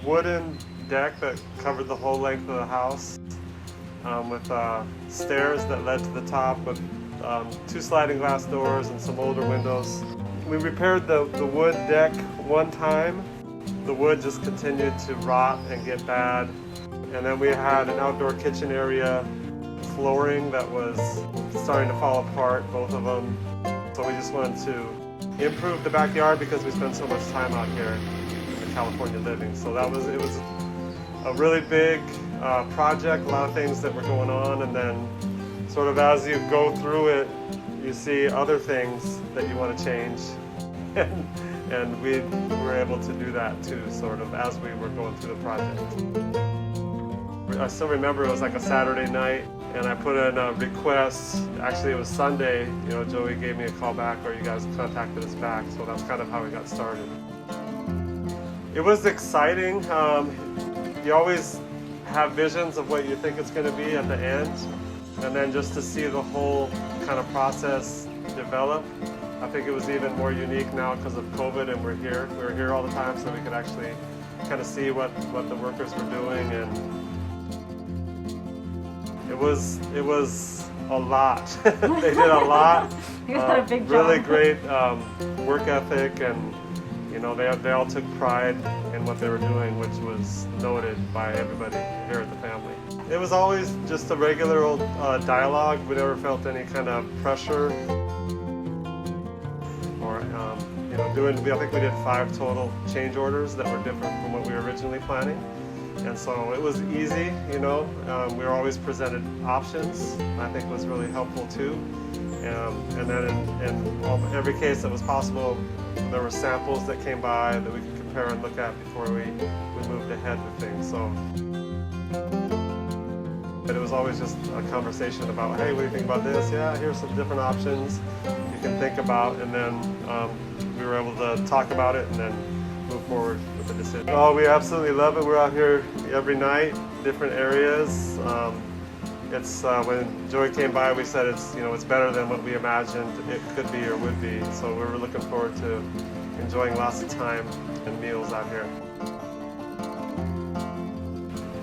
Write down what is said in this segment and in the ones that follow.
wooden deck that covered the whole length of the house, with stairs that led to the top with 2 sliding glass doors and some older windows. We repaired the wood deck one time. The wood just continued to rot and get bad. And then we had an outdoor kitchen area flooring that was starting to fall apart, both of them. So we just wanted to improve the backyard because we spend so much time out here in the California living. So it was a really big project, a lot of things that were going on, and then sort of as you go through it, you see other things that you want to change. And we were able to do that too, sort of as we were going through the project. I still remember it was like a Saturday night, and I put in a request. Actually, it was Sunday. You know, Joey gave me a call back, or you guys contacted us back. So that's kind of how we got started. It was exciting. You always have visions of what you think it's going to be at the end, and then just to see the whole kind of process develop. I think it was even more unique now because of COVID, and we're here. We were here all the time, so we could actually kind of see what the workers were doing, and it was a lot. They did a lot. You got a big job. Really great work ethic, and you know they all took pride in what they were doing, which was noted by everybody here at the family. It was always just a regular old dialogue. We never felt any kind of pressure. Or you know, I think we did 5 total change orders that were different from what we were originally planning. And so it was easy, you know. We were always presented options. I think was really helpful too. And then in every case that was possible, there were samples that came by that we could compare and look at before we moved ahead with things. So, but it was always just a conversation about, hey, what do you think about this? Yeah, here's some different options you can think about, and then we were able to talk about it and then move forward with the decision. Oh, we absolutely love it. We're out here every night, different areas. It's when Joey came by, we said it's better than what we imagined it could be or would be. So we were looking forward to enjoying lots of time and meals out here.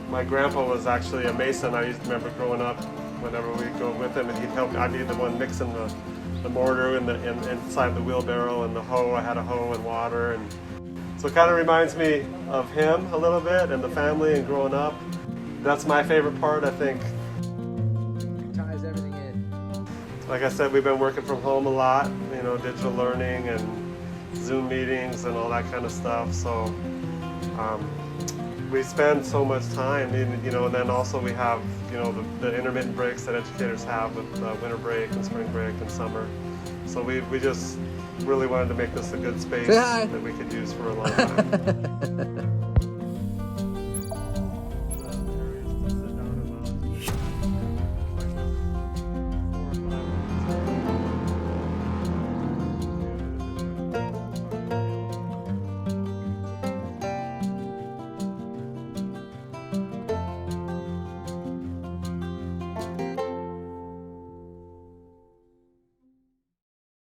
My grandpa was actually a mason. I used to remember growing up, whenever we'd go with him, and he'd help me. I'd be the one mixing the mortar inside the wheelbarrow, and the hoe. I had a hoe and water, and so it kind of reminds me of him a little bit and the family and growing up. That's my favorite part, I think. It ties everything in. Like I said, we've been working from home a lot, you know, digital learning and Zoom meetings and all that kind of stuff. So we spend so much time, you know, and then also we have, you know, the intermittent breaks that educators have with winter break and spring break and summer. So we just really wanted to make this a good space that we could use for a long time.